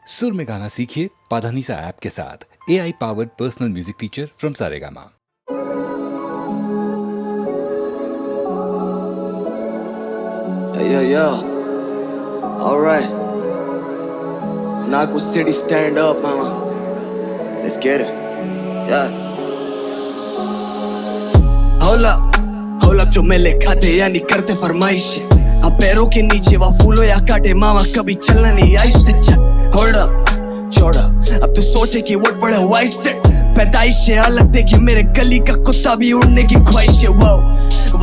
सुर में गाना सीखिए पाधानीसा ऐप के साथ। AI powered personal music teacher from Saregama. Yo, alright. Naku City, stand up, mama. Let's get it. Yeah. Hold up, जो मेले खाते यानी करते फरमाइश। अब पैरों के नीचे वा फूलो या काटे मामा कभी चलना नहीं आहिस्ते चल। Hold up, छोड़ा अब तू सोचे कि what बड़ा वाइस सेट पैदाइश है अलग देखे मेरे गली का कुत्ता भी उड़ने की ख्वाहिश है। वो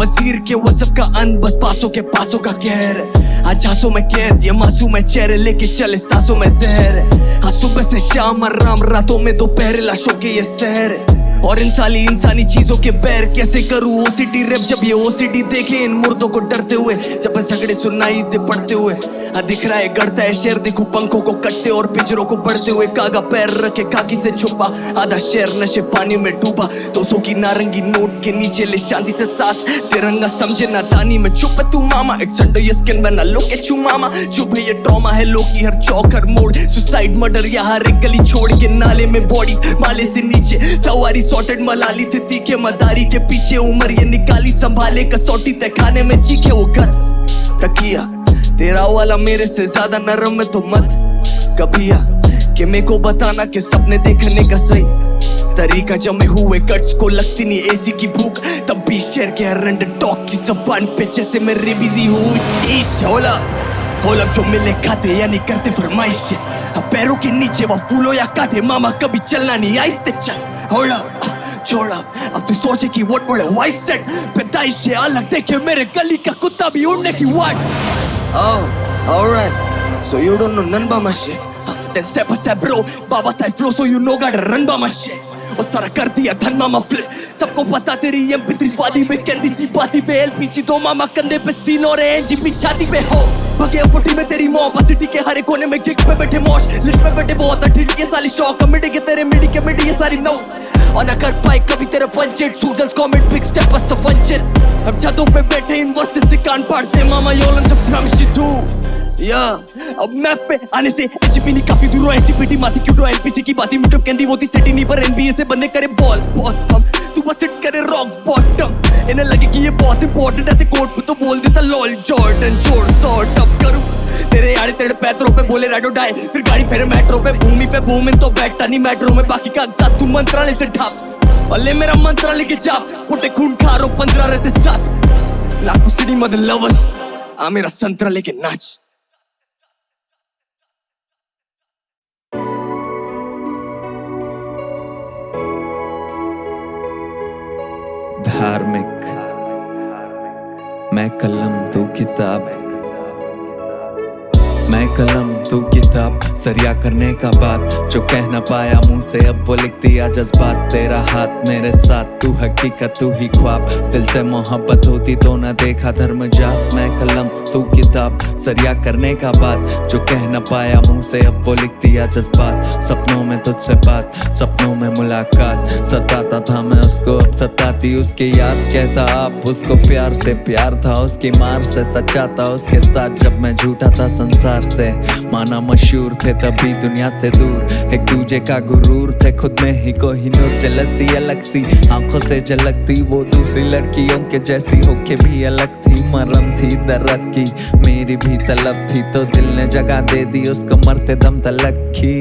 वजीर के वो सबका अन बस पासों के पासों का कहर है। आज आंसू में कैद ये मासूम है चेहरे लेके चले सांसों में जहर है। हाँ सुबह से शाम आराम रातों में दोपहर लाशों के ये शहर है। और इंसानी चीजों के पैर कैसे करूँ ओसीटी रैप जब ये ओसीटी देखे इन मुर्दों को डरते हुए जब झगड़े सुनाई दे पड़ते हुए। हाँ दिख रहा है गड़ता है शेर देखो पंखों को कटते और पिंजरों को बढ़ते हुए कागा पैर रखे खाकी से छुपा आधा शेर नशे पानी में डूबा। 200 की नारंगी नोट के नीचे ले शांति से सांस तिरंगा समझे ना दानी में छुप तू मामा। एक संडो ये स्किन बना लो के छू मामा चुप है ये ट्रॉमा है लोग की हर चौक हर मोड़ सुसाइड मर्डर या हर एक गली छोड़ के नाले में बॉडीज माले से नीचे सवारी सॉर्टेड मलाली थी तीखे मदारी के पीछे उम्र ये निकाली संभाले कसौटी तय खाने में चीखे वो घर तकिया तेरा वाला मेरे से ज्यादा नरम है तो मत कभिया कि मेरे को बताना कि सपने देखने का सही तरीका जमे हुए गट्स को लगती नहीं एसी की भूख तब भी शेर के हरंड टॉक की जबान पे जैसे मैं बिजी हूँ। शीश होला जो मिले खाते यानी करते फरमाइश। अब पैरों के नीचे वो फूलो या काटे मामा कभी चलना नहीं आहिस्ते चल। होला छोड़ा अब तू सोचे कि what बड़े वाइस सेट पैदाइश है अलग देखे मेरे गली का कुत्ता भी उड़ने की वाट। Oh, alright. So you don't know none about my shit. Then step aside, bro. Baba side flow, so you know gotta run by my shit. और सारा कर दिया धन मामा फ्लिप सबको पता तेरी MP3 फादी में कैंडी सी बाती पे LPG दो मामा कंधे पे सीन और NGP छाती पे हो भगे 40 में तेरी मॉब सिटी के हर कोने में गिग पे बैठे मौज लिट पे बैठे बहुत ठिठ के साली शौक कमेडी के तेरे मिडी के मिडी ये सारी नो और ना कर पाए कभी तेरे पंचेट सूजल्स कमेंट बिग स्टेप अस फंचर हम छतों पे बैठे इन वर्सेस से कान फाड़ते मामा योलन जब ड्रम शिट डू या अब मैप पे आने से एचपी नहीं काफी दूर एंटीपीटी माथी क्यों तो एलपीसी की बाती मुटप कहती वो थी सिटी नहीं पर एनबीए से बंदे करे बॉल बॉटम तू बस सिट करे रॉक बॉटम इन्हें लगे कि ये बहुत इंपॉर्टेंट है ते कोर्ट पे तो बोल देता लॉल जॉर्डन छोड़ सॉर्ट अप करूं तेरे आड़े तेरे पैरों पे बोले राइडो डाई फिर गाड़ी फेरे मेट्रो पे भूमि पे भूमिन तो बैठता नहीं मेट्रो में बाकी कागजात तू मंत्रालय से ढाप और ले मेरा मंत्रालय के जाप फुटे खून खारो 15 रहते साथ लाखों सिटी मदर लवर्स आ मेरा संतरा लेके नाच। धार्मिक मैं कलम तू किताब मैं कलम तू किताब सरिया करने का बात जो कह ना पाया मुंह से अब वो लिख दिया जज्बात तेरा हाथ मेरे साथ तू हकीकत तू ही ख्वाब दिल से मोहब्बत होती तो न देखा धर्म जात मैं कलम तू किताब सरिया करने का बात जो कह ना पाया मुंह से अब वो लिख दिया जज्बात सपनों में तुझसे बात सपनों में मुलाकात सताता था मैं उसको सताती उसकी याद कहता आप उसको प्यार से प्यार था उसकी मार से सच्चा था उसके साथ जब मैं झूठा था संसार से माना मशहूर थे तभी दुनिया से दूर एक दूजे का गुरूर थे खुद में ही कोहिनूर जलसी अलग सी आंखों से झलकती वो दूसरी लड़कियों के जैसी होके भी अलग थी मरम थी दर्द की मेरी भी तलब थी तो दिल ने जगह दे दी उसको मरते दम तलक की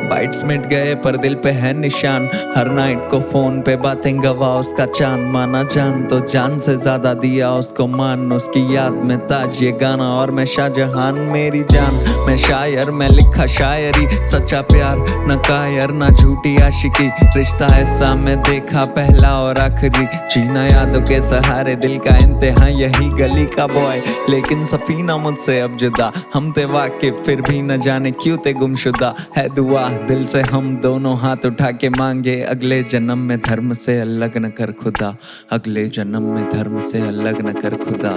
बाइट्स मिट गए पर दिल पे है निशान हर नाइट को फोन पे बातें गवा उसका चांद माना जान तो जान से ज्यादा दिया उसको मान उसकी याद में ताज ये गाना और मैं शाहजहान मेरी जान मैं शायर मैं लिखा शायरी सच्चा प्यार न कायर न झूठी आशिकी रिश्ता ऐसा मैं देखा पहला और आखिरी जीना यादों के सहारे दिल का इंतहा यही गली का बॉय लेकिन सफीना मुझसे अब जुदा हम थे वाकिफ फिर भी न जाने क्यों थे गुमशुदा है दुआ दिल से हम दोनों हाथ उठा के मांगे अगले जन्म में धर्म से अलग न कर खुदा अगले जन्म में धर्म से अलग न कर खुदा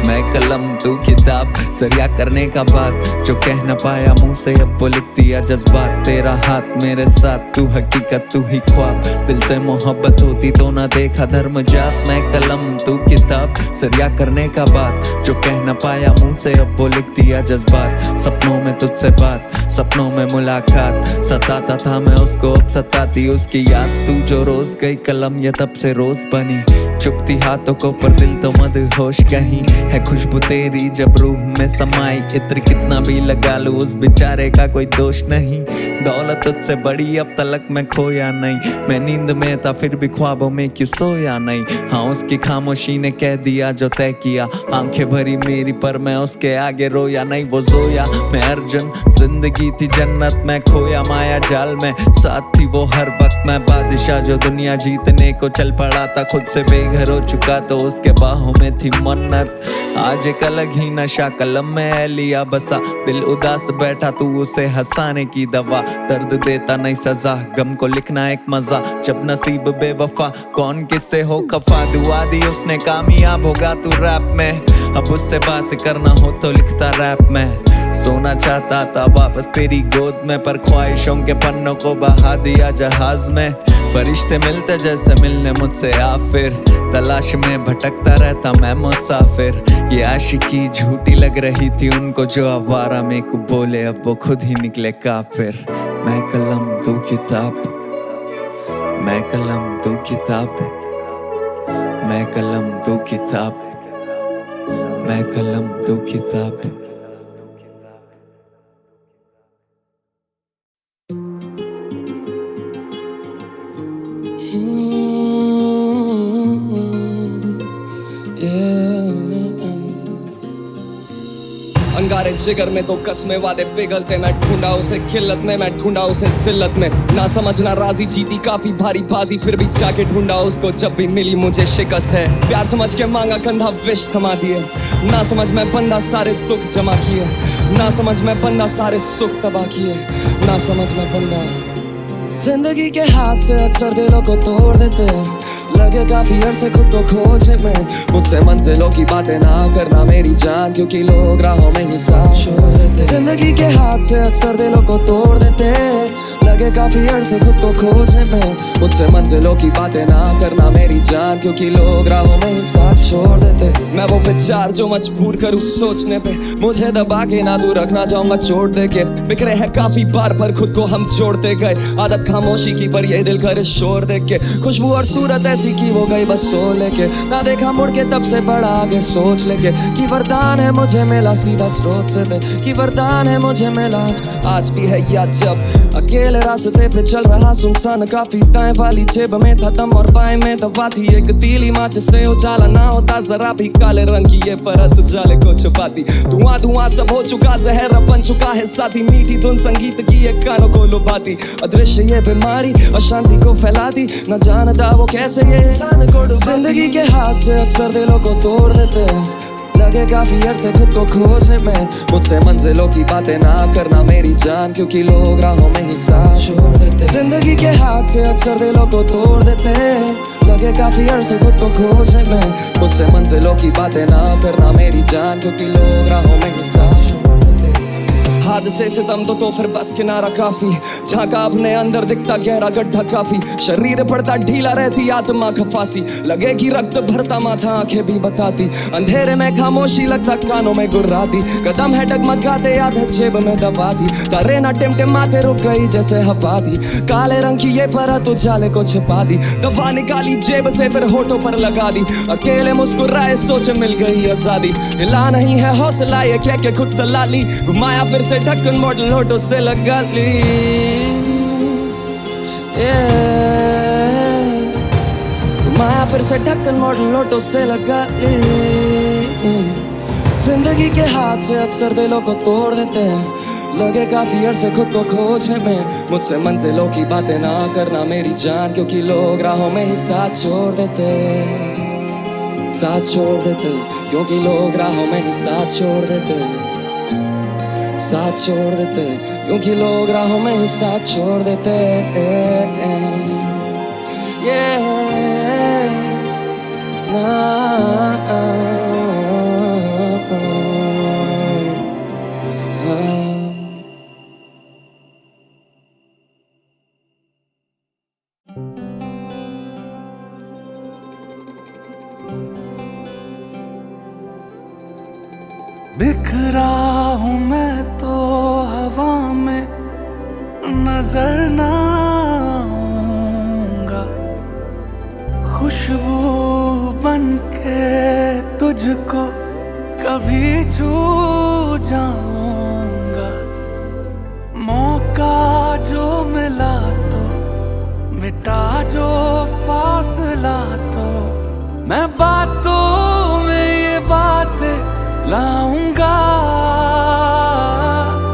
मैं कलम तू किताब, सरिया करने का बात जो कह न पाया मुंह से अब वो लिख दिया जज्बात। तेरा हाथ मेरे साथ, तू हकीकत तू ही ख्वाब, दिल से मोहब्बत होती तो ना देखा धर्म जात। मैं कलम तू किताब, सरिया करने का बात जो कह न पाया मुंह से अब वो लिख दिया जज्बात। सपनों में तुझसे बात, सपनों में मुलाकात, सताता था मैं उसको अब सताती उसकी याद। तू जो रोज गई कलम ये तब से रोज बनी, चुपती हाथों को पर दिल तो मदहोश कहीं है। खुशबू तेरी जब रूह में समाई, इत्र कितना भी लगा लूं उस बेचारे का कोई दोष नहीं। दौलत तुझसे बड़ी अब तलक मैं खोया नहीं, मैं नींद में था फिर भी ख्वाबों में क्यों सोया नहीं। हाँ उसकी खामोशी ने कह दिया जो तय किया, आंखें भरी मेरी पर मैं उसके आगे रोया नहीं। वो जोया मैं अर्जुन, जिंदगी थी जन्नत मैं खोया माया जाल में। साथ थी वो हर वक्त मैं बादशाह जो दुनिया जीतने को चल पड़ा था। खुद से बेघर हो चुका तो उसके बाहों में थी मन्नत। आज एक अलग ही नशा कलम में है लिया बसा, दिल उदास बैठा तू उसे हंसाने की दवा। दर्द देता नहीं सजा, गम को लिखना एक मजा, जब नसीब बेवफा कौन किससे हो खफा। दुआ दी उसने कामयाब होगा तू रैप में, अब उससे बात करना हो तो लिखता रैप में। सोना चाहता था वापस तेरी गोद में, पर ख्वाहिशों के पन्नों को बहा दिया जहाज में। फरिश्ते मिलते जैसे मिलने मुझसे आ फिर, तलाश में भटकता रहता मैं मुसाफिर। ये आशिकी झूठी लग रही थी उनको जो आवारा में को बोले, अब वो खुद ही निकले काफिर। मैं कलम तू किताब, मैं कलम तू किताब, मैं कलम तू किताब, मैं कलम तू किताब। अंगारे जिगर में तो कसमें वादे पिघलते, मैं ढूंढा उसे खिल्लत में, मैं ढूंढा उसे जिल्लत में। ना समझना राजी जीती काफी भारी बाजी, फिर भी जाके ढूंढा उसको जब भी मिली मुझे शिकस्त है। प्यार समझ के मांगा कंधा विष थमा दिए, ना समझ में बंदा सारे दुख जमा किए, ना समझ में बंदा सारे सुख तबाह किए, ना समझ में बंदा। जिंदगी के हाथ से अक्सर दिलों को तोड़ देते, लगे काफी अरसे खुद को खोजने में। मुझसे मंजिलों की बातें ना करना मेरी जान, क्योंकि लोग राहों में ही साथ छोड़ देते। जिंदगी के हाथ से अक्सर दिलों को तोड़ देते, लगे काफी अरसे खुद को खोजने में। मुझसे मंजिलों की बातें ना करना मेरी जान, क्योंकि लोग राहों में ही साथ छोड़ देते। मैं वो विचार जो मजबूर करूँ सोचने पे, मुझे दबा के ना दूर रखना चाहूंगा चोट दे के। बिखरे हैं काफी बार पर खुद को हम जोड़ते गए, आदत खामोशी की पर ये दिल करे शोर देख के। खुशबू और सूरत ऐसी की वो गई बस सो लेके, ना देखा मुड़ के तब से बड़ा आगे सोच लेके। कि वरदान है मुझे मिला सीधा स्रोत से दे, कि वरदान है मुझे मिला आज भी है या जब अकेले रास्ते पे चल रहा सुनसान काफी। दाएं वाली जेब में था दम और बाएं में दवा थी, एक तीली माच से उजाला ना होता जरा भी, काले रंग की ये परत उजाले को छुपाती। धुआं धुआं सब हो चुका, जहर बन चुका है साथी, मीठी धुन संगीत की ये कानों को लुभाती। अदृश्य ये बीमारी अशांति को फैलाती, न जानता वो कैसे ये इंसान को डुबाती। जिंदगी के हाथ से अक्सर दिलों को तोड़ देते, लगे काफी अरसे खुद को खोजने में। मुझसे मंजिलों की बातें ना करना मेरी जान, क्योंकि लोग राहों में ही साथ छोड़ देते। जिंदगी के हाथ से अक्सर दिलों को तोड़ देते, लगे काफी अरसे खुद को खोजने में। मुझसे मंजिलों की बातें ना करना मेरी जान, क्योंकि लोग राहों में ही साथ छोड़ देते। हादसे से दम तो फिर बस किनारा काफी, झांका अपने अंदर दिखता गहरा गड्ढा काफी। शरीर पड़ता ढीला रहती आत्मा खफासी, लगे कि रक्त भरता माथा आंखें भी बताती। अंधेरे में खामोशी लगता कानों में गुर्राती, कदम है डगमगाते आदत जेब में दबा दी। तारे ना टिमटिमाते रुक गई जैसे हवा थी, काले रंग की ये परत उजाले को छिपा दी। दवा निकाली जेब से फिर होठों पर लगा दी, अकेले मुस्कुराए सोचे मिल गई आजादी। हिला नहीं है हौसला ये कह के खुद सला ली, घुमाया फिर से ढक्कन मॉडल होठों से लगा ली। घुमाया फिर से ढक्कन मॉडल होठों से लगा ली। जिंदगी के हाथ से अक्सर दिलों को तोड़ देते हैं, लगे काफी अरसे खुद को खोजने में। मुझसे मंजिलों की बातें ना करना मेरी जान, क्योंकि लोग राहों में ही साथ छोड़ देते, साथ छोड़ देते। क्योंकि लोग राहों में ही साथ छोड़ देते, साथ छोड़ देते। क्योंकि लोग राहों में ही साथ छोड़ देते। बिखरा हूँ मैं तो हवा में नजर ना आऊंगा, खुशबू बन के तुझको कभी छू जाऊंगा। मौका जो मिला तो मिटा जो फासला तो मैं बातों में ये बातें लाऊंगा।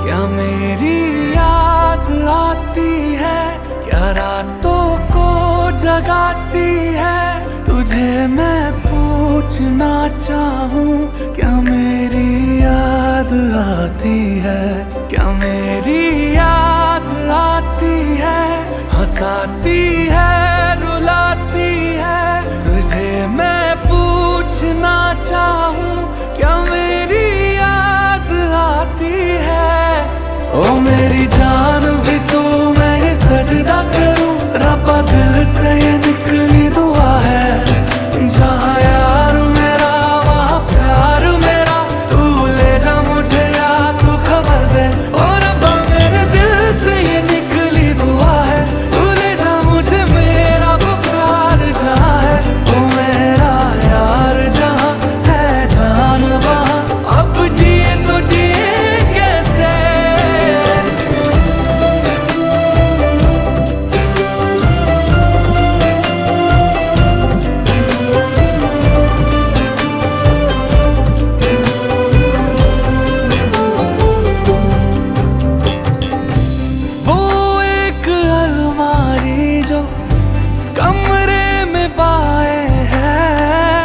क्या मेरी याद आती है, क्या रातों को जगाती है, तुझे मैं पूछना चाहूं। क्या मेरी याद आती है, क्या मेरी याद आती है, हंसाती है रुलाती है, तुझे मैं पूछना चाहूं। क्या मेरी याद आती है। ओ मेरी जान भी तू, मैं ये सजदा करूं, रब्बा दिल से ये निकली दुआ है। जहाँ यार मेरा वहाँ प्यार मेरा, तू ले जा मुझे या तू खबर दे। और रब्बा मेरे दिल से ये निकली दुआ है, तू ले जा मुझे मेरा वो प्यार जहाँ है। ओ मेरा यार जहाँ है जान वहाँ, अब जिए तो जिए कैसे। वो एक अलमारी जो कमरे में पाए हैं,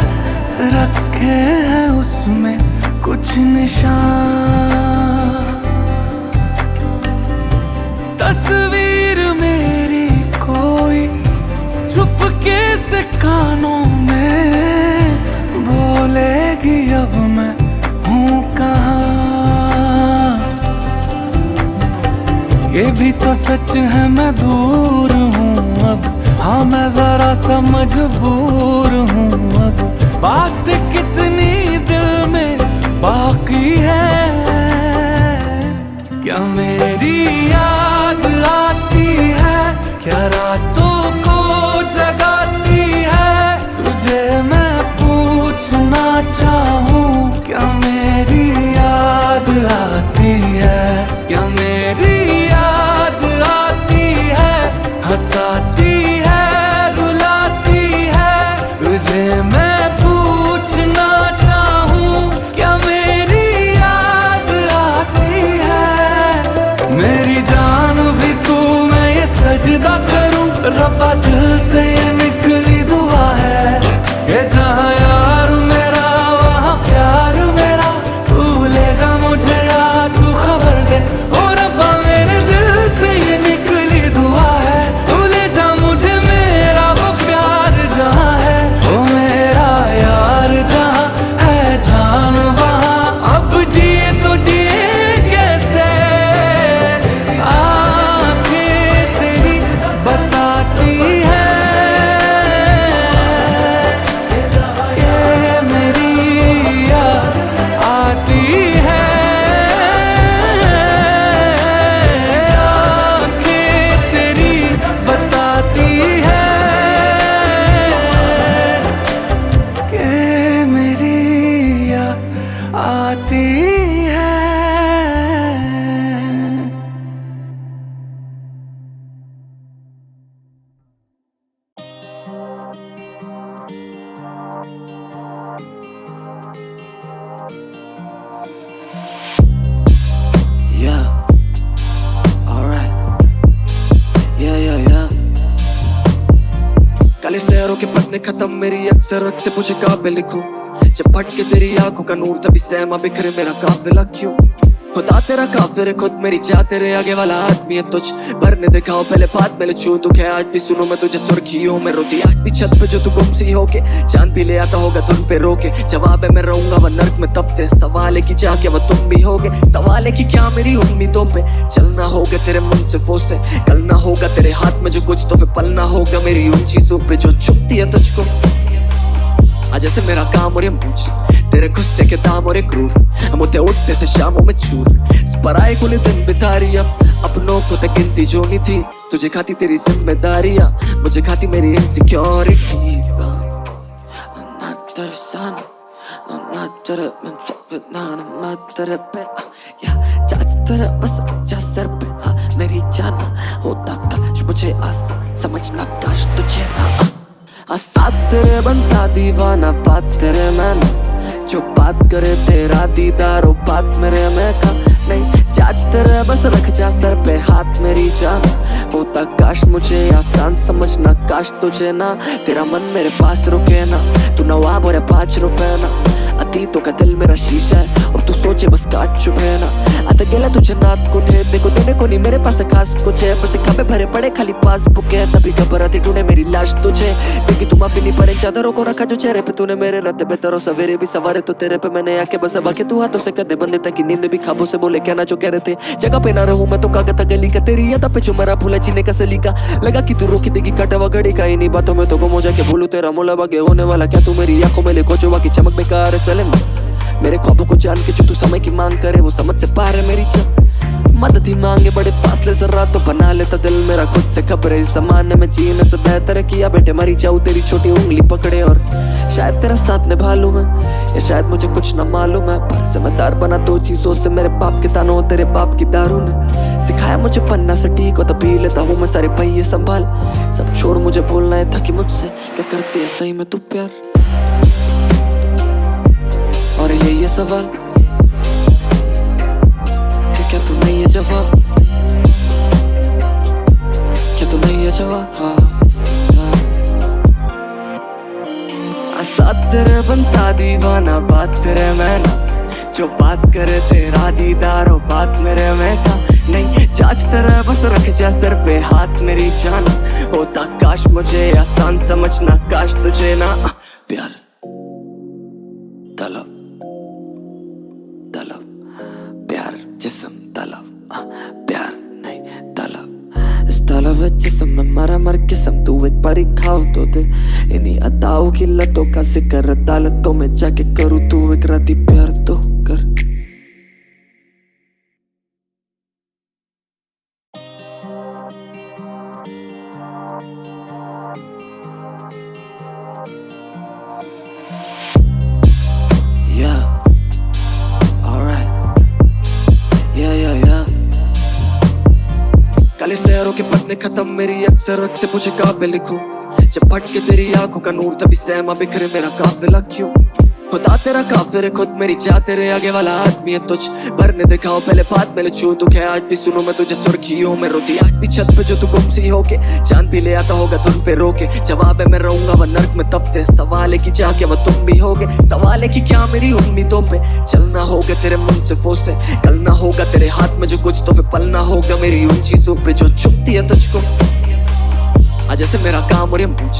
रखे हैं उसमें कुछ निशान। तस्वीर मेरी कोई चुपके से कानों में बोलेगी, अब मैं हूँ कहाँ। ये भी तो सच है मैं दूर हूँ अब, हाँ मैं जरा सा मजबूर हूँ अब। बात कितनी दिल में बाकी है। क्या मेरी याद आती है, क्या रातों को जगाती है, तुझे मैं पूछना चाहूँ। क्या मेरी याद आती है, क्या मेरी याद आती है, हंसाती है रुलाती है, तुझे मैं पूछना चाहूँ। क्या मेरी याद आती है। मेरी जान भी तू, मैं ये सजदा करूं, रब्बा दिल से ये निकली दुआ है। ये जहाँ यार मेरा वहाँ प्यार मेरा, तू ले जा मुझे या तू खबर दे। ओ रब्बा मेरे दिल से ये निकली दुआ है, तू ले जा मुझे मेरा वो प्यार जहाँ है। ओ मेरा यार जहाँ है जान वहाँ, अब जिए तो जिए कैसे। आँखें तेरी बताती है कि मेरी याद आती है। आँखें तेरी बताती है कि मेरी याद आती है। Yeah, alright. Yeah. काले शहरों के पन्ने खत्म, मेरी अक्सर रख से पूछे काबे लिखूं। जब फट के तेरी आंखों का नूर, तभी सहमा बिखरे मेरा काफिला क्यों। खुदा तेरा काफिर है, खुद मेरी चाह तेरे आगे वाला आदमी है तुझ। मरने दिखाओ पहले बात में ले छू, दुख है आज भी सुनो मैं तुझे सुर्खियों में रोती। आज भी छत पे जो तू गुमसी होके, चांद भी ले आता होगा धुन पे रोके। जवाब है मैं रहूंगा वह नर्क में तपते, सवाल है कि जाके वह तुम भी होगे। सवाल है कि क्या मेरी उम्मीदों पे चलना होगा तेरे मुंसिफों से, कलना होगा तेरे हाथ में जो कुछ तो फिर पलना होगा मेरी उन चीजों पे जो छुपती है तुझको। आज ऐसे मेरा काम और ये मुझ तेरे गुस्से के दाम और एक क्रूर हम होते उठने से शामों में चूर पराए कुल दिन बिता रही अपनों को तक गिनती जो नहीं थी तुझे खाती तेरी जिम्मेदारियां मुझे खाती मेरी इनसिक्योरिटी बस जा सर पे मेरी जाना होता काश मुझे आसान समझना काश तुझे ना साथ तेरे बनता दीवाना बात तेरे मैं ना जो बात करे तेरा दीदार हो बात मेरे में का नहीं जाच तेरे बस रख जा सर पे हाथ मेरी जाना होता काश मुझे आसान समझना काश तुझे ना तेरा मन मेरे पास रुके ना तू नवाब और 5 रुपए ना अतीतों का दिल मेरा शीशा है और तू सोचे बस काच चुप है ना आता गेला तुझे नात कुठे देखो देने को नहीं मेरे पास खास कुछ है बस खबे भरे पड़े खाली पासबुक है तभी घबराती ढूंढे मेरी लाश तुझे देखी तू माफी नहीं पड़े चादरों को रखा जो चेहरे पे तूने मेरे रात बेहतर सवेरे भी सवारे तो तेरे पे मैंने आके बस अब आके तू हाथों से कदे बंदे तक नींद भी खाबों से बोले क्या ना जो कह रहे थे जगह पे ना रहूं मैं तो कागता गली का तेरी याद पे जो मरा भूला जीने का सलीका लगा कि तू रोकी देगी काटावा घड़ी का इन्हीं बातों में तो गुम हो जाके भूलू तेरा मोला बागे होने वाला क्या तू मेरी आंखों में ले खोचुआ की चमक बेकार है सलन मेरे ख्वाबों को जान के जो तू समय की मांग करे वो समझ से पार है मेरी मदद ही मांगे बड़े फासले जरा तो बना लेता दिल मेरा खुद से खबर है इस जमाने में जीने से बेहतर किया बेटे मरी जाऊं तेरी छोटी उंगली पकड़े और शायद तेरा साथ निभा लूं मैं या शायद मुझे कुछ ना मालूम है पर जिम्मेदार बना 2 चीजों से मेरे बाप के तानों तेरे बाप की दारू ने सिखाया मुझे पन्ना से ठीक हो तब पी लेता हूँ मैं सारे पहिए संभाल सब छोड़ मुझे बोलना है था कि मुझसे क्या करती है सही में तू प्यार और ये सवाल कि क्या तू नहीं है जवाब क्या तू नहीं है जवाब साथ तेरे बनता दीवाना बात तेरे में ना जो बात करे तेरा दीदार हो बात मेरे में का नहीं जाच तेरे बस रख जा सर पे हाथ मेरी जाना होता काश मुझे आसान समझना काश तुझे ना प्यार तलब प्यार जिस्म तलब प्यार नहीं तलब इस तलब जिस्म में मरा मर किस्म तू एक बारी खाओ तो दे इन्हीं अदाओं की लतों का जिक्र अदालतों में जाके करूँ तू एक राती प्यार तो कर काले शहरों के पन्ने खत्म मेरी अक्सर से पूछे काबे लिखूं जब भटके तेरी आंखों का नूर तभी सहमा बिखरे मेरा काफिला क्यों खुदा तेरा काफिर खुद मेरी चाह तेरे आगे वाला आदमी है तुझ मरने दिखाओ पहले बात में छू दुख है आज भी सुनो मैं तुझे सुर्खियों में रोती आज भी छत पे जो तू गुमसी होके चांद भी ले आता होगा धुन पे रोके जवाब है मैं रहूंगा वह नर्क में तपते सवाल है कि जा क्या वह तुम भी होगे सवाल है कि क्या मेरी उम्मीदों पे चलना होगा तेरे मुंह से फोसे कलना होगा तेरे हाथ में जो कुछ तो फिर पलना होगा मेरी उन चीजों पे जो छुपती है तुझको आज ऐसे मेरा काम और ये मूछ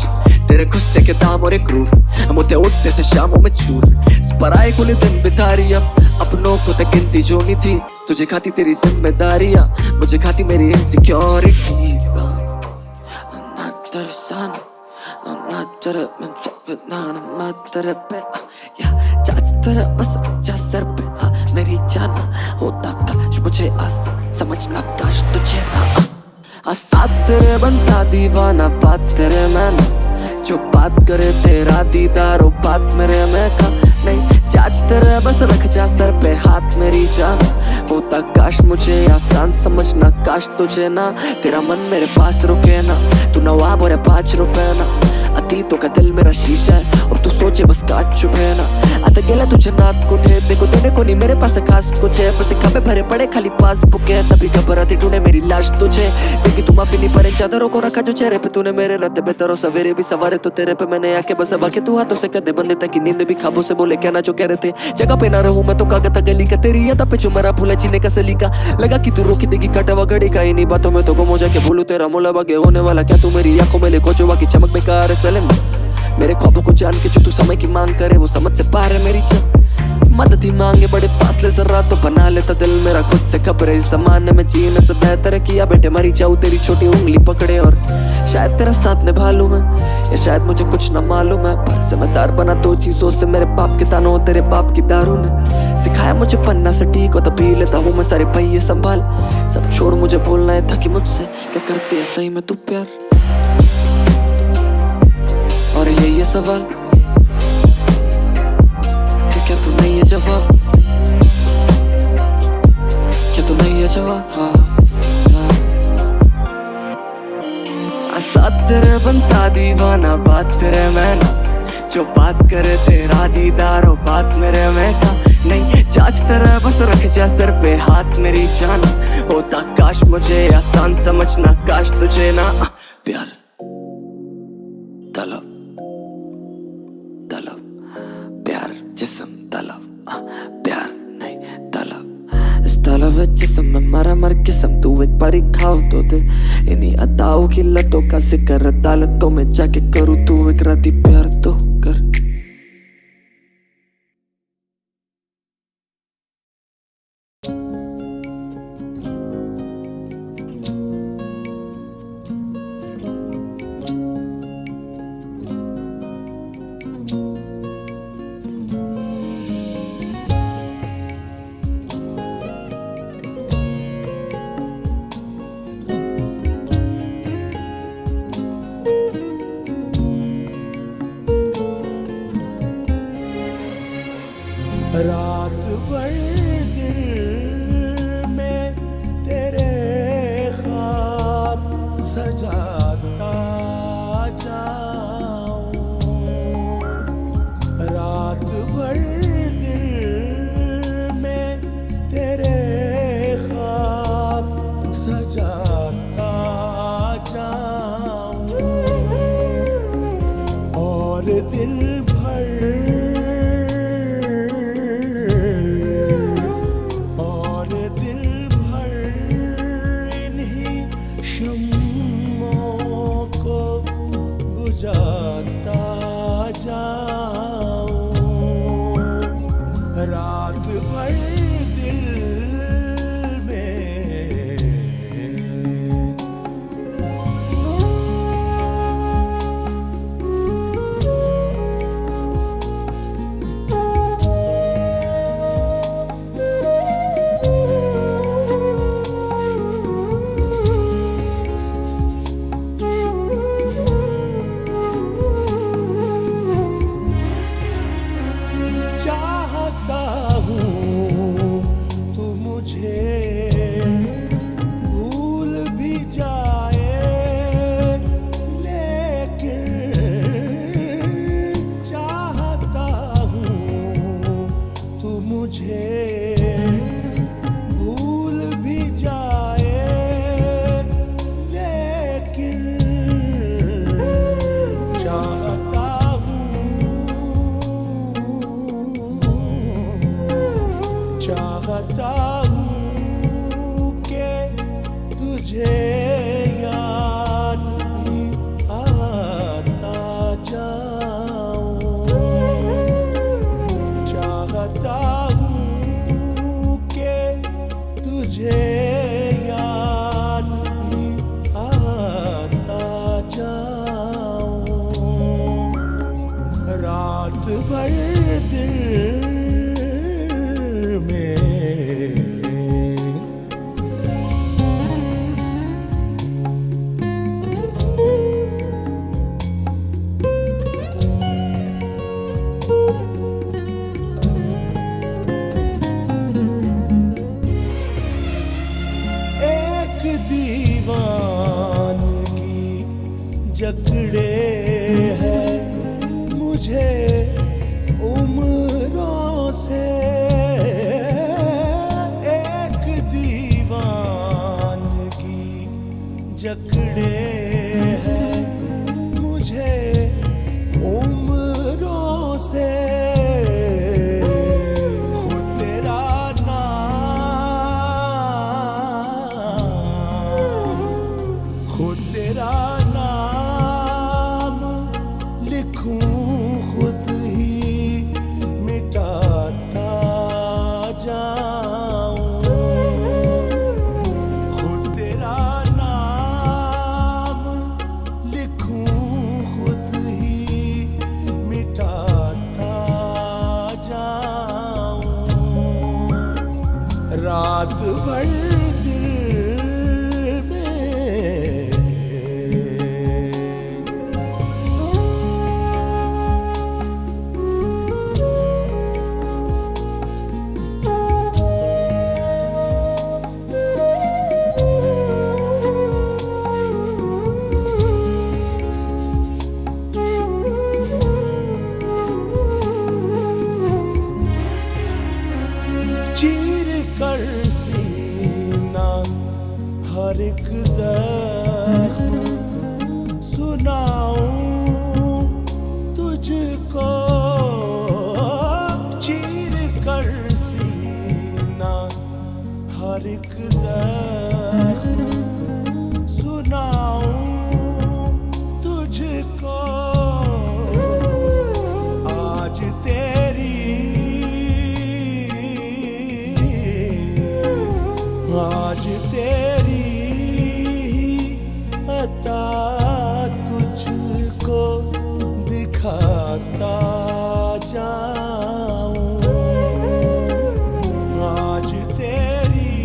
तेरे गुस्से के दाम और एक क्रूर हम होते उठने से शामों में चूर पराए कुल दिन बिता रही अपनों को तक गिनती जो नहीं थी तुझे खाती तेरी जिम्मेदारियां मुझे खाती मेरी इनसिक्योरिटी बस जा सर पे मेरी जाना होता काश मुझे आसान समझना काश तुझे ना साथ तेरे बनता दीवाना बात तेरे में ना जो बात करे तेरा दीदार हो बात मेरे में का नहीं जाच तेरे बस रख जा सर पे हाथ मेरी जाना होता काश मुझे आसान समझना काश तुझे ना तेरा मन मेरे पास रुके ना तू नवाब और 5 रुपए ना अतीतों का दिल मेरा शीशा है और तू सोचे बस काच चुप है ना आता गेला तुझे नात कुठे देखो देने को नहीं मेरे पास खास कुछ है बस खबे भरे पड़े खाली पासबुक है तभी घबराती ढूंढे मेरी लाश तुझे देखी तू माफी नहीं पड़े चादरों को रखा जो चेहरे पे तूने मेरे रात बेहतर सवेरे भी सवारे तो तेरे पे मैंने आके बस अब आके तू हाथों से कदे बंदे तक की नींद भी खाबों से बोले क्या ना जो कह रहे थे जगह पे ना रहूं मैं तो कागता गली का तेरी याद पे जो मरा भूला जीने का सलीका लगा कि तू रोकी देगी काटावा घड़ी का इन्हीं बातों में तो गुम हो जाके भूलू तेरा मोला बागे होने वाला क्या तू मेरी आंखों में ले खोचुआ की चमक बेकार है सलन मेरे ख्वाबों को जान के जो तू समय की मांग करे वो समझ से पार है मेरी मदद ही मांगे बड़े फासले से रात तो बना लेता दिल मेरा खुद से खबर है इस जमाने में जीने से बेहतर किया बेटे मरी जाऊं तेरी छोटी उंगली पकड़े और शायद तेरा साथ निभा लूं मैं या शायद मुझे कुछ ना मालूम है पर जिम्मेदार बना दो चीजों से मेरे बाप के तानों तेरे बाप की दारू ने सिखाया मुझे पन्ना से ठीक हो तभी लेता हूँ मैं सारे पहिए संभाल सब छोड़ मुझे बोलना है था कि मुझसे क्या करती है सही में तू प्यार और ये सवाल कि क्या तू नहीं है जवाब क्या तू नहीं है जवाब साथ तेरे बनता दीवाना बात तेरे में ना जो बात करे तेरा दीदार हो बात मेरे में का नहीं चाच तेरे बस रख जा सर पे हाथ मेरी जान होता काश मुझे आसान समझना काश तुझे ना प्यार तलब तलब प्यार जिस्म तलब प्यार नहीं तलब इस तलब है जिस्म में मरा मर किस्म तू एक बारी खाओ तो दे इन्हीं अदाओं की लतों का जिक्र अदालतों में जाके करूँ तू एक राती प्यार तो कर रात भर दिल में तेरे ख्वाब सजाता जाऊं रात भर दिल में तेरे ख्वाब सजाता जाऊं और दिन रात भर दिल में चाहता हूँ तू मुझे भूल भी जाए लेकिन चाहता हूँ तू मुझे भूल भी जाए लेकिन चाहता चाहता हूँ कि तुझे याद भी आता जाऊं चाहता हूँ कि तुझे याद भी आता जाऊं रात भर दिल जकड़े है मुझे उम्रों से एक दीवानगी जकड़े है मुझे उम्रों से खुद तेरा नाम लिखूं खुद ही मिटाता जख्म सुनाऊं तुझको, चीर कर सीना हर एक जख्म सुनाऊं तुझको। आज तेरी अता तुझको दिखाता जाऊं। आज तेरी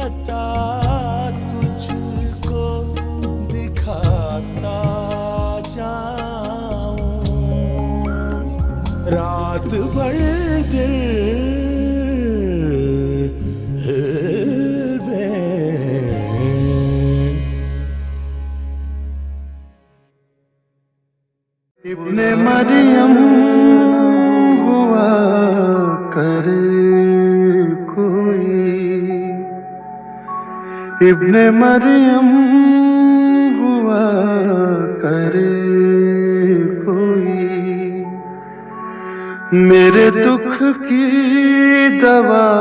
अता तुझको दिखाता जाऊं। रात भर दिल इब्ने मरियम हुआ करे कोई, इब्ने मरियम हुआ करे कोई, मेरे दुख की दवा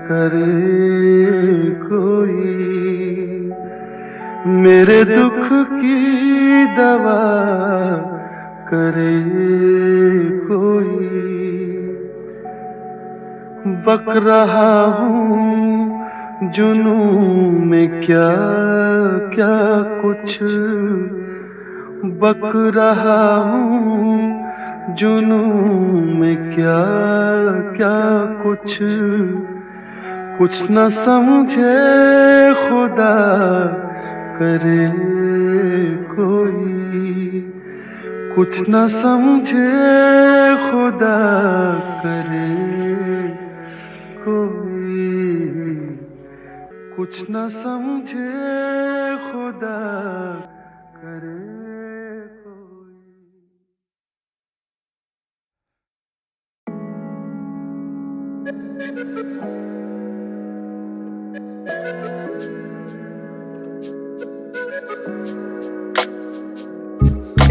करे कोई, मेरे दुख की दवा करे कोई। बक रहा हूँ जुनू में क्या क्या कुछ, बक रहा हूँ जुनू में क्या क्या कुछ, कुछ न समझे खुदा करे कोई, कुछ न समझे खुदा करे कोई, कुछ न समझे खुदा करे कोई।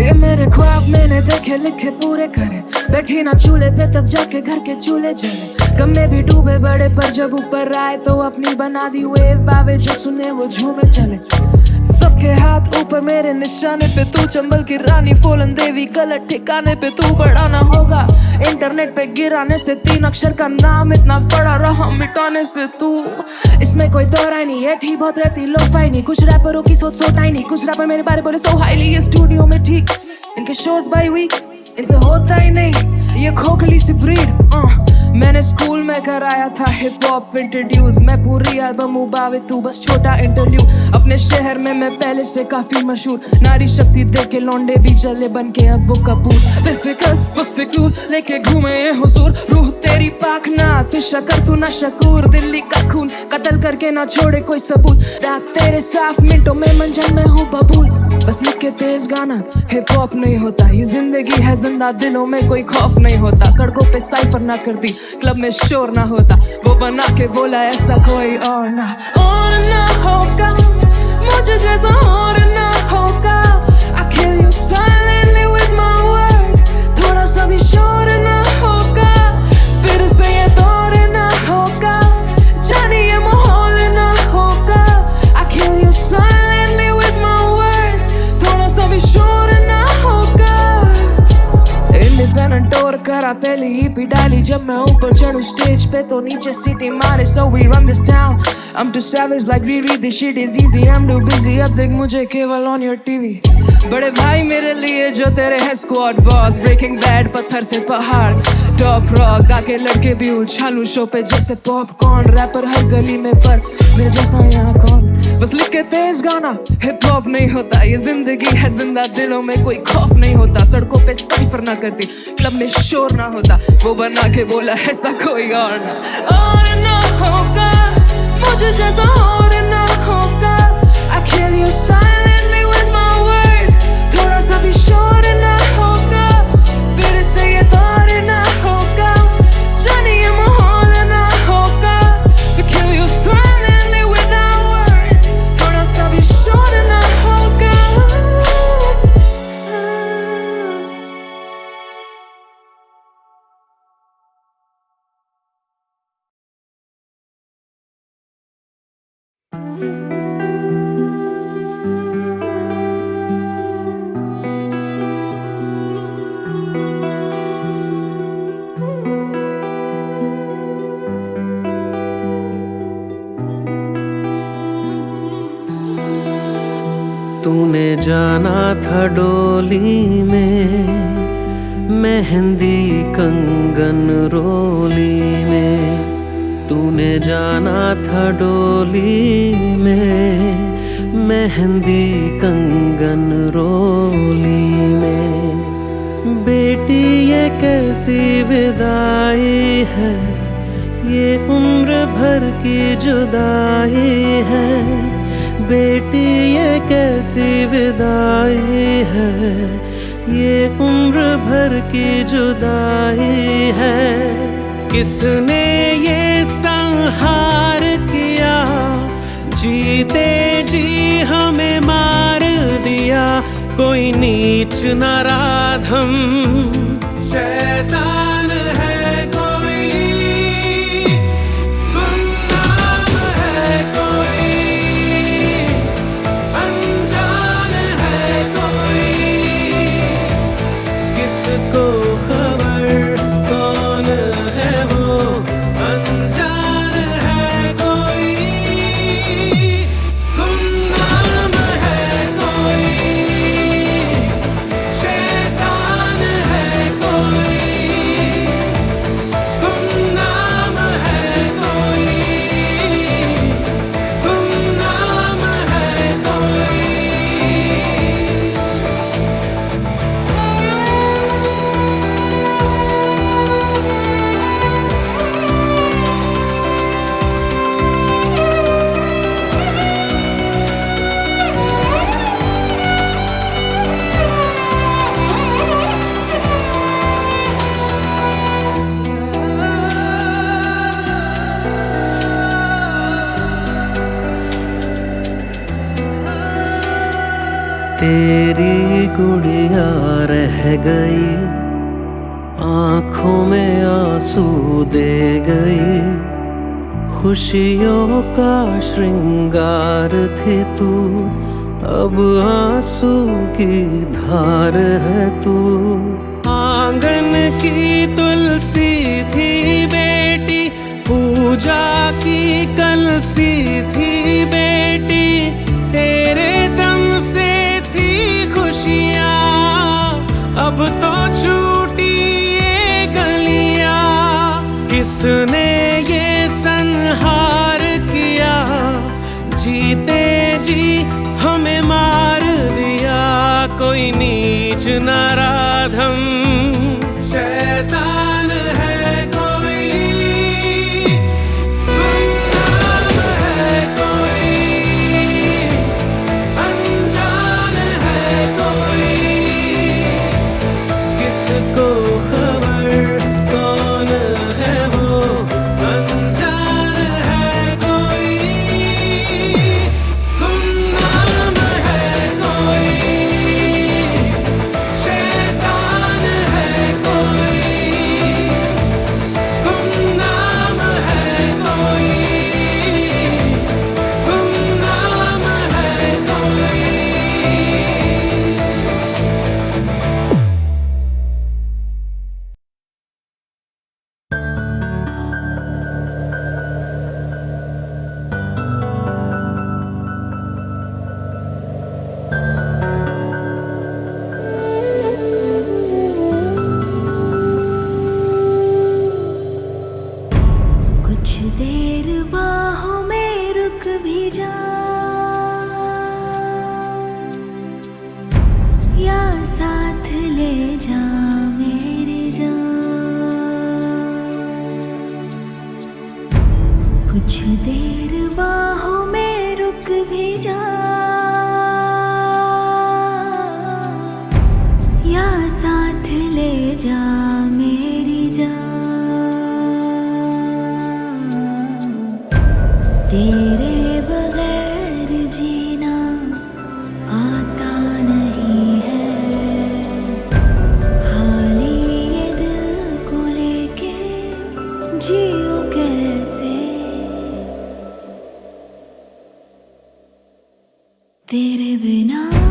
ये मेरे ख्वाब मैंने देखे लिखे पूरे करे, बैठी ना चूल्हे पे तब जाके घर के चूल्हे जले। गम में भी डूबे बड़े पर जब ऊपर आए तो अपनी बना दी वेव, बावे जो सुने वो झूमे चले। सबके हाथ ऊपर मेरे निशाने पे, तू चंबल की रानी फूलन देवी गलत ठिकाने पे। तू बड़ा ना होगा इंटरनेट पे गिराने से, 3 अक्षर का नाम इतना बड़ा रहा मिटाने से। तू इसमें कोई दोराई नहीं है, ठीक बहुत रहती लो फाई नहीं। कुछ रैपरों की सोच सो टाइनी, कुछ रैपर मेरे बारे बोले सो हाईली। ये स्टूडियो में ठीक, इनके शोज बाय वीक इनसे होता ही नहीं ये खोखली सी ब्रीड। मैंने स्कूल में कराया था हिप हॉप इंट्रोड्यूस, मैं पूरी एल्बम उबावे तू बस छोटा इंटरव्यू। अपने शहर में मैं पहले से काफी मशहूर, नारी शक्ति देख के लौंडे भी चले बन के अब वो कपूर। बेफिक्र बस फिक्र लेके घूमे ये हुजूर, रूह तेरी पाक ना तू शकर तू ना शकूर। दिल्ली का खून कत्ल करके ना छोड़े कोई सबूत, रात तेरे साफ मिनटों में मंजन में हूँ बबूल। बस लिख के तेज गाना हिप हॉप नहीं होता, ये जिंदगी है जिंदा दिलों में कोई खौफ नहीं होता। सड़कों पे साइफर ना करती, क्लब में शोर ना होता, वो बना के बोला ऐसा कोई और ना होगा मुझे जैसा और ना होगा। I kill you silently with my words, थोड़ा सा भी शोर ना होगा, फिर से ये दौर ना होगा, जाने ये माहौल ना होगा। I kill you silently with my words, थोड़ा सा भी शोर ना होगा। इंडिपेंडेंट टूर करा पहली ईपी डाली, जब मैं ऊपर चढ़ूं स्टेज पे तो नीचे सीटी मारे। So we run this town, I'm too savage like Riri, this shit is easy, I'm too busy, अब देख मुझे केवल on your TV। बड़े भाई मेरे लिए जो तेरे हैं स्क्वाड बॉस, ब्रेकिंग बैड पत्थर से पहाड़, टॉप रॉक आके लड़के भी उछालूं शो पे जैसे पॉपकॉर्न। रैपर हर गली में पर मेरे जैसा यहाँ कौन, बस लिख के तेज गाना हिप हॉप नहीं होता, ये जिंदगी है जिंदा दिलों में कोई खौफ नहीं होता। सड़कों पे साइफर ना करती, क्लब में शोर ना होता, वो बना के बोला ऐसा कोई और ना होगा मुझे जैसा और ना होगा। I kill you silently with my words, थोड़ा सा भी शोर ना होगा, फिर से ये दौर ना होगा, जाने ये माहौल ना होगा। To kill you silently with तूने जाना था डोली में, मेहंदी कंगन रोली में। तूने जाना था डोली में, मेहंदी कंगन रोली में। बेटी ये कैसी विदाई है, ये उम्र भर की जुदाई है। बेटी ये कैसी विदाई है, ये उम्र भर की जुदाई है। किसने ये संहार किया, जीते जी हमें मार दिया। कोई नीच नराधम शैतान है, कोई गुमनाम है, कोई अनजान है, कोई किसको खबर कौन है वो अनजान है, कोई गुमनाम है, कोई शैतान है, कोई गुमनाम है, कोई गुमनाम है, कोई। तेरी गुड़िया रह गई, आँखों में आंसू दे गई। खुशियों का श्रृंगार थी तू, अब आंसू की धार है तू। आंगन की तुलसी थी बेटी, पूजा की कलसी थी बेटी। तेरे दम से थी खुशियाँ, अब तो छूटी ये गलियाँ। किसने ये संहार किया, जीते जी हमें मार दिया। कोई नीच नराधम शैतान है, कोई गुमनाम है, कोई अनजान है, कोई किसको खबर कौन है वो अनजान है, कोई गुमनाम है, कोई शैतान है, कोई गुमनाम है, कोई गुमनाम है, कोई। कुछ देर बाहों में रुक भी जा, या साथ ले जा मेरे जान। कुछ देर बाहों में रुक भी जा, या साथ ले जा मेरी जान। तेरे बगैर जीना आता नहीं है, खाली ये दिल को लेके जियो कैसे। तेरे बिना